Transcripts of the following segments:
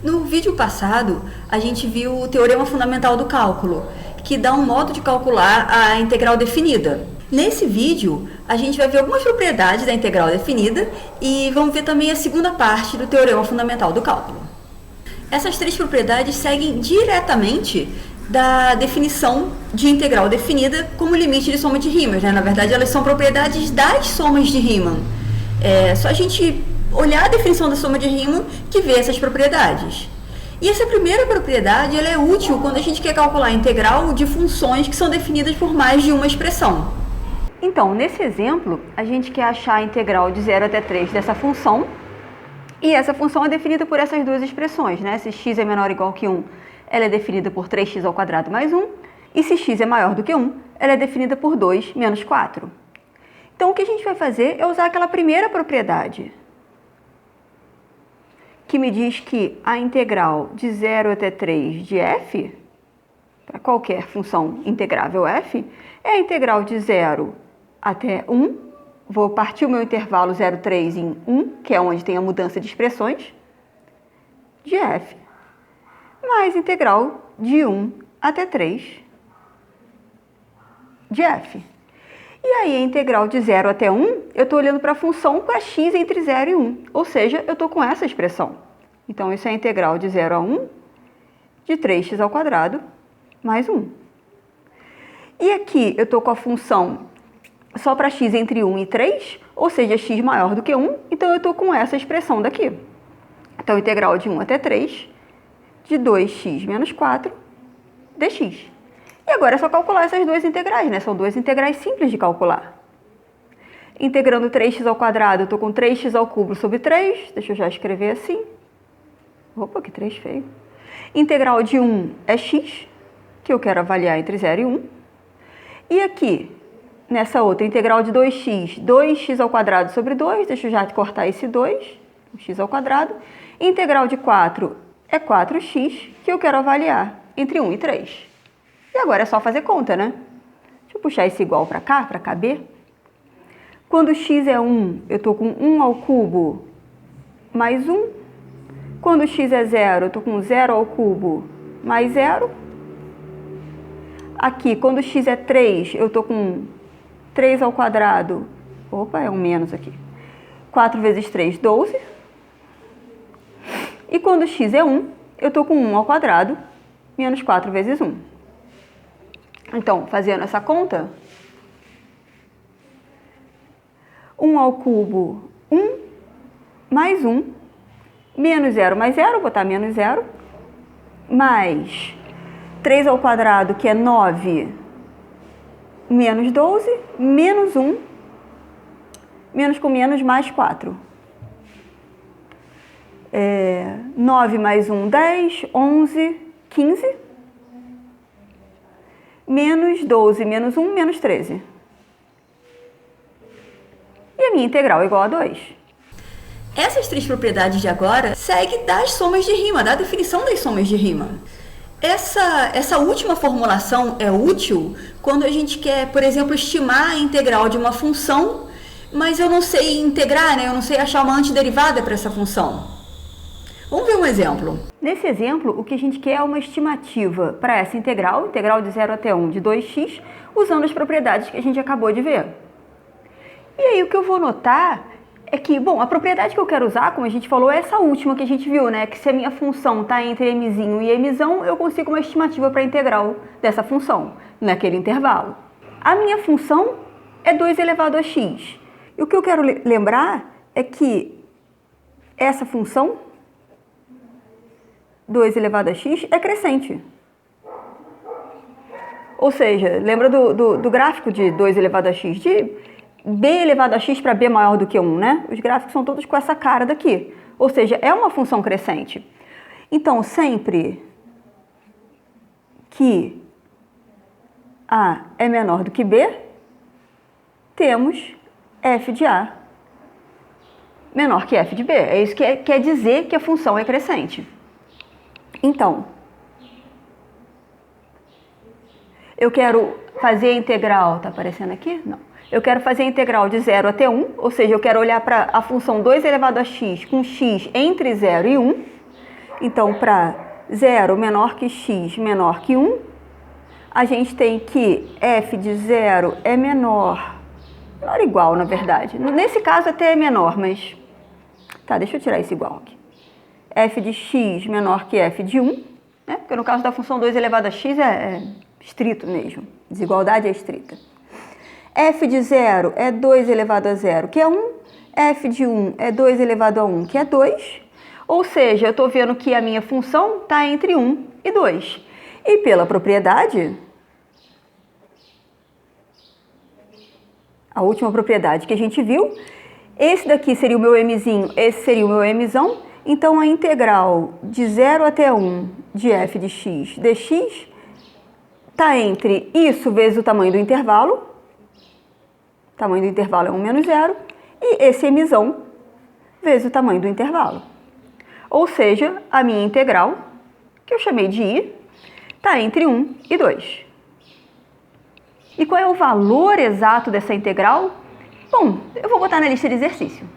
No vídeo passado, a gente viu o teorema fundamental do cálculo, que dá um modo de calcular a integral definida. Nesse vídeo, a gente vai ver algumas propriedades da integral definida e vamos ver também a segunda parte do teorema fundamental do cálculo. Essas três propriedades seguem diretamente da definição de integral definida como limite de soma de Riemann, né? Na verdade, elas são propriedades das somas de Riemann. É só a gente olhar a definição da soma de Riemann que vê essas propriedades. E essa primeira propriedade ela é útil quando a gente quer calcular a integral de funções que são definidas por mais de uma expressão. Então, nesse exemplo, a gente quer achar a integral de 0 até 3 dessa função, e essa função é definida por essas duas expressões, né? Se x é menor ou igual que 1, ela é definida por 3x ao quadrado mais 1, e se x é maior do que 1, ela é definida por 2 menos 4. Então, o que a gente vai fazer é usar aquela primeira propriedade, que me diz que a integral de 0 até 3 de f, para qualquer função integrável f, é a integral de 0 até 1, vou partir o meu intervalo 0,3 em 1, que é onde tem a mudança de expressões, de f, mais integral de 1 até 3 de f. E aí, a integral de 0 até 1, eu estou olhando para a função para x entre 0 e 1, ou seja, eu estou com essa expressão. Então, isso é a integral de 0 a 1 de 3x ao quadrado mais 1. E aqui, eu estou com a função só para x entre 1 e 3, ou seja, x maior do que 1, então eu estou com essa expressão daqui. Então, integral de 1 até 3 de 2x menos 4 dx. E agora é só calcular essas duas integrais, né? São duas integrais simples de calcular. Integrando 3x ao quadrado, eu estou com 3x ao cubo sobre 3. Deixa eu já escrever assim. Opa, que 3 feio. Integral de 1 é x, que eu quero avaliar entre 0 e 1. E aqui, nessa outra, integral de 2x, 2x ao quadrado sobre 2. Deixa eu já cortar esse 2, x ao quadrado. Integral de 4 é 4x, que eu quero avaliar entre 1 e 3. E agora é só fazer conta, né? Deixa eu puxar esse igual para cá, para caber. Quando x é 1, eu estou com 1 ao cubo mais 1. Quando x é 0, eu estou com 0 ao cubo mais 0. Aqui, quando x é 3, eu estou com 3 ao quadrado. Opa, é um menos aqui. 4 vezes 3, 12. E quando x é 1, eu estou com 1 ao quadrado menos 4 vezes 1. Então, fazendo essa conta, 1 ao cubo, 1, mais 1, menos 0 mais 0, vou botar menos 0, mais 3 ao quadrado, que é 9, menos 12, menos 1, menos com menos, mais 4. 9 mais 1, 10, 11, 15, menos 12, menos 1, menos 13. E a minha integral é igual a 2. Essas três propriedades de agora seguem das somas de Riemann, da definição das somas de Riemann. Essa última formulação é útil quando a gente quer, por exemplo, estimar a integral de uma função, mas eu não sei integrar, né? Eu não sei achar uma antiderivada para essa função. Vamos ver um exemplo. Nesse exemplo, o que a gente quer é uma estimativa para essa integral de 0 até 1 de 2x, usando as propriedades que a gente acabou de ver. E aí, o que eu vou notar é que, bom, a propriedade que eu quero usar, como a gente falou, é essa última que a gente viu, né? Que se a minha função está entre mzinho e mzão, eu consigo uma estimativa para a integral dessa função, naquele intervalo. A minha função é 2 elevado a x. E o que eu quero lembrar é que essa função 2 elevado a x é crescente. Ou seja, lembra do gráfico de 2 elevado a x? De b elevado a x para b maior do que 1, né? Os gráficos são todos com essa cara daqui. Ou seja, é uma função crescente. Então, sempre que a é menor do que b, temos f de a menor que f de b. É isso que quer dizer que a função é crescente. Então, eu quero fazer a integral, está aparecendo aqui? Não. Eu quero fazer a integral de 0 até 1, ou seja, eu quero olhar para a função 2 elevado a x com x entre 0 e 1. Então, para 0 menor que x menor que 1, a gente tem que f de 0 é menor ou igual, na verdade. Nesse caso até é menor, mas... Tá, deixa eu tirar esse igual aqui. F de x menor que f de 1, né? Porque no caso da função 2 elevado a x é estrito mesmo. Desigualdade é estrita. F de 0 é 2 elevado a 0, que é 1. F de 1 é 2 elevado a 1, que é 2. Ou seja, eu estou vendo que a minha função está entre 1 e 2. E pela propriedade, a última propriedade que a gente viu, esse daqui seria o meu mzinho, esse seria o meu mzão. Então, a integral de 0 até 1 de f de x dx está entre isso vezes o tamanho do intervalo. O tamanho do intervalo é 1 menos 0. E esse mzão vezes o tamanho do intervalo. Ou seja, a minha integral, que eu chamei de i, está entre 1 e 2. E qual é o valor exato dessa integral? Bom, eu vou botar na lista de exercício.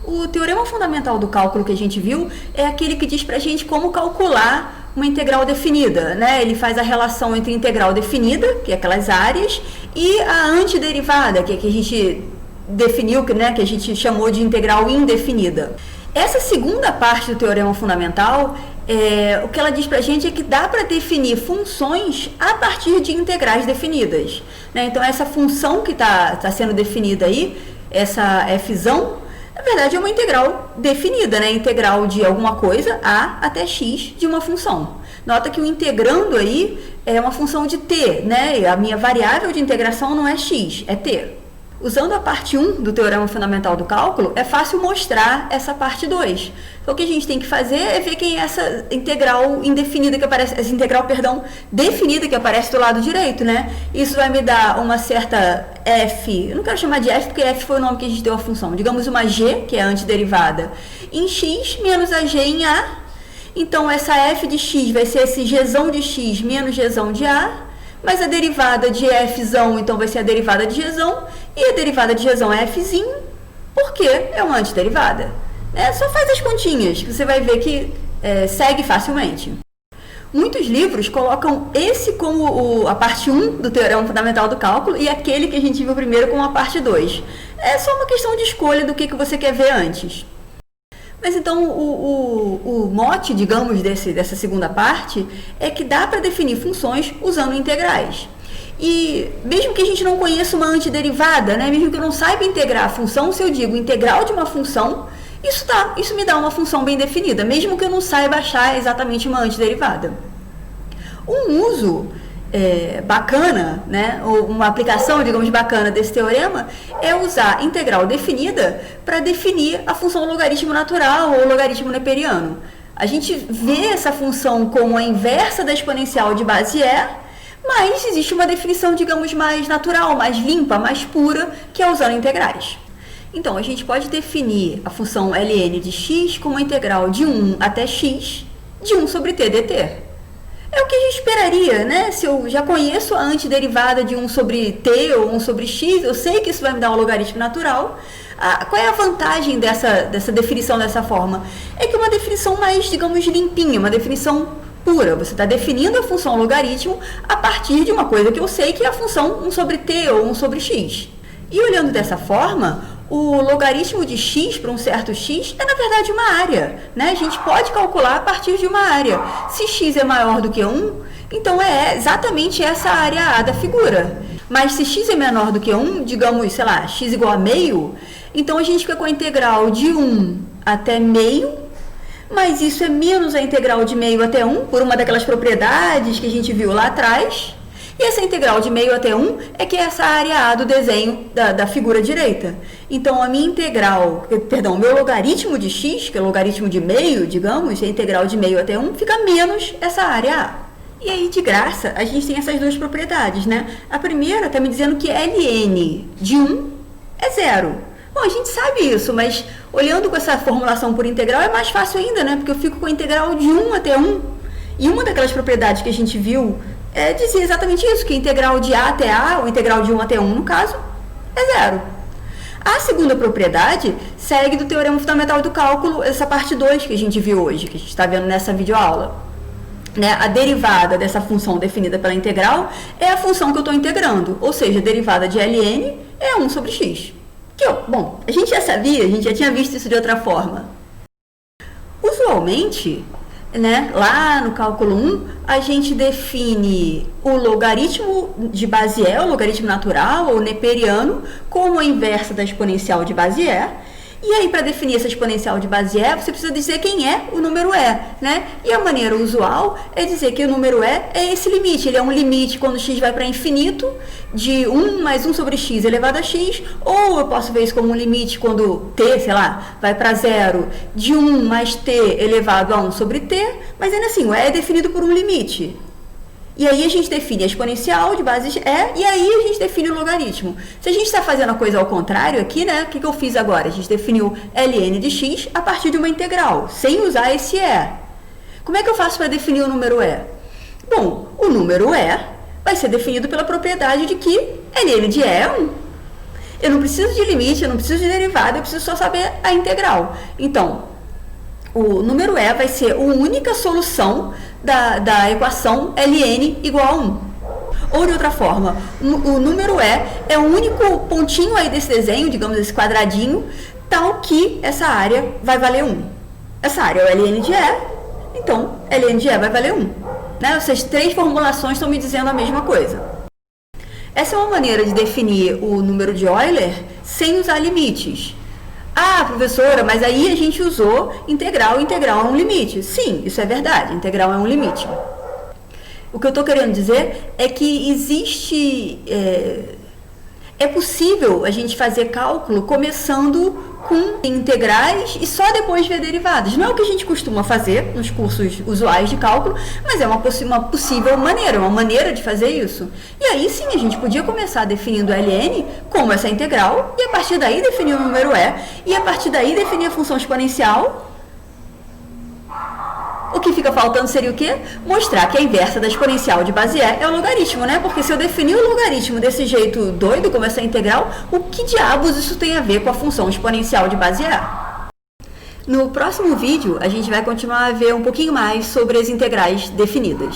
O teorema fundamental do cálculo que a gente viu é aquele que diz pra gente como calcular uma integral definida, né? Ele faz a relação entre integral definida, que é aquelas áreas, e a antiderivada, que é que a gente definiu, né, que a gente chamou de integral indefinida. Essa segunda parte do teorema fundamental, o que ela diz pra gente é que dá para definir funções a partir de integrais definidas, né? Então, essa função que tá sendo definida aí, essa fzão, na verdade é uma integral definida, né? Integral de alguma coisa, a até x, de uma função. Nota que o integrando aí é uma função de t, né? A minha variável de integração não é x, é t. Usando a parte 1 do teorema fundamental do cálculo, é fácil mostrar essa parte 2. Então, o que a gente tem que fazer é ver quem é essa integral indefinida que aparece, essa integral, perdão, definida que aparece do lado direito, né? Isso vai me dar uma certa f, eu não quero chamar de f porque f foi o nome que a gente deu à função, digamos uma g, que é a antiderivada, em x menos a g em a. Então, essa f de x vai ser esse gzão de x menos gzão de a. Mas a derivada de fzão, então, vai ser a derivada de gzão, e a derivada de gzão é fzinho, porque é uma antiderivada. Só faz as continhas, que você vai ver que segue facilmente. Muitos livros colocam esse como a parte 1 do teorema fundamental do cálculo e aquele que a gente viu primeiro como a parte 2. É só uma questão de escolha do que você quer ver antes. Mas então o mote, digamos, dessa segunda parte é que dá para definir funções usando integrais. E mesmo que a gente não conheça uma antiderivada, né, mesmo que eu não saiba integrar a função, se eu digo integral de uma função, isso me dá uma função bem definida, mesmo que eu não saiba achar exatamente uma antiderivada. Um uso bacana, né, ou uma aplicação, digamos, bacana desse teorema é usar integral definida para definir a função logaritmo natural ou logaritmo neperiano. A gente vê essa função como a inversa da exponencial de base e, mas existe uma definição, digamos, mais natural, mais limpa, mais pura, que é usando integrais. Então, a gente pode definir a função ln de x como a integral de 1 até x de 1 sobre t dt. É o que a gente esperaria, né? Se eu já conheço a antiderivada de 1 sobre t ou 1 sobre x, eu sei que isso vai me dar um logaritmo natural. Qual é a vantagem dessa definição dessa forma? É que é uma definição mais, digamos, limpinha, uma definição pura. Você está definindo a função logaritmo a partir de uma coisa que eu sei que é a função 1 sobre t ou 1 sobre x. E olhando dessa forma, o logaritmo de x para um certo x é, na verdade, uma área, né? A gente pode calcular a partir de uma área. Se x é maior do que 1, então é exatamente essa área A da figura. Mas se x é menor do que 1, digamos, sei lá, x igual a meio, então a gente fica com a integral de 1 até meio, mas isso é menos a integral de meio até 1, por uma daquelas propriedades que a gente viu lá atrás. E essa integral de meio até 1 é que é essa área A do desenho da figura direita. Então, a minha integral, perdão, o meu logaritmo de x, que é o logaritmo de meio, digamos, a integral de meio até 1, fica menos essa área A. E aí, de graça, a gente tem essas duas propriedades, né? A primeira está me dizendo que ln de 1 é 0. Bom, a gente sabe isso, mas olhando com essa formulação por integral é mais fácil ainda, né? Porque eu fico com a integral de 1 até 1. E uma daquelas propriedades que a gente viu dizia exatamente isso, que a integral de A até A, ou integral de 1 até 1 no caso, é 0. A segunda propriedade segue do teorema fundamental do cálculo, essa parte 2 que a gente viu hoje, que a gente está vendo nessa videoaula. Né? A derivada dessa função definida pela integral é a função que eu estou integrando, ou seja, a derivada de ln é 1 sobre x. Bom, a gente já sabia, a gente já tinha visto isso de outra forma. Usualmente, né, lá no cálculo 1, a gente define o logaritmo de Bézier, o logaritmo natural ou neperiano, como a inversa da exponencial de Bézier. E aí, para definir essa exponencial de Bézier, você precisa dizer quem é o número e, né? E a maneira usual é dizer que o número e é esse limite. Ele é um limite quando x vai para infinito, de 1 mais 1 sobre x elevado a x, ou eu posso ver isso como um limite quando t, sei lá, vai para 0, de 1 mais t elevado a 1 sobre t, mas ainda assim, o e é definido por um limite. E aí a gente define a exponencial de base e, e aí a gente define o logaritmo. Se a gente está fazendo a coisa ao contrário aqui, né? O que eu fiz agora? A gente definiu ln de x a partir de uma integral, sem usar esse e. Como é que eu faço para definir o número e? Bom, o número e vai ser definido pela propriedade de que ln de e é 1. Eu não preciso de limite, eu não preciso de derivada, eu preciso só saber a integral. Então, o número e vai ser a única solução da equação ln igual a 1. Ou de outra forma, o número e é o único pontinho aí desse desenho, digamos esse quadradinho, tal que essa área vai valer 1. Essa área é o ln de e, então ln de e vai valer 1. Né? Essas três formulações estão me dizendo a mesma coisa. Essa é uma maneira de definir o número de Euler sem usar limites. Ah, professora, mas aí a gente usou integral, integral é um limite. Sim, isso é verdade, integral é um limite. O que eu estou querendo dizer é que existe... É possível a gente fazer cálculo começando com integrais e só depois ver derivadas. Não é o que a gente costuma fazer nos cursos usuais de cálculo, mas é uma possível maneira, uma maneira de fazer isso. E aí sim, a gente podia começar definindo ln como essa integral, e a partir daí definir o número e a partir daí definir a função exponencial. O que fica faltando seria o quê? Mostrar que a inversa da exponencial de Bézier é o logaritmo, né? Porque se eu definir o logaritmo desse jeito doido, como essa integral, o que diabos isso tem a ver com a função exponencial de Bézier? No próximo vídeo, a gente vai continuar a ver um pouquinho mais sobre as integrais definidas.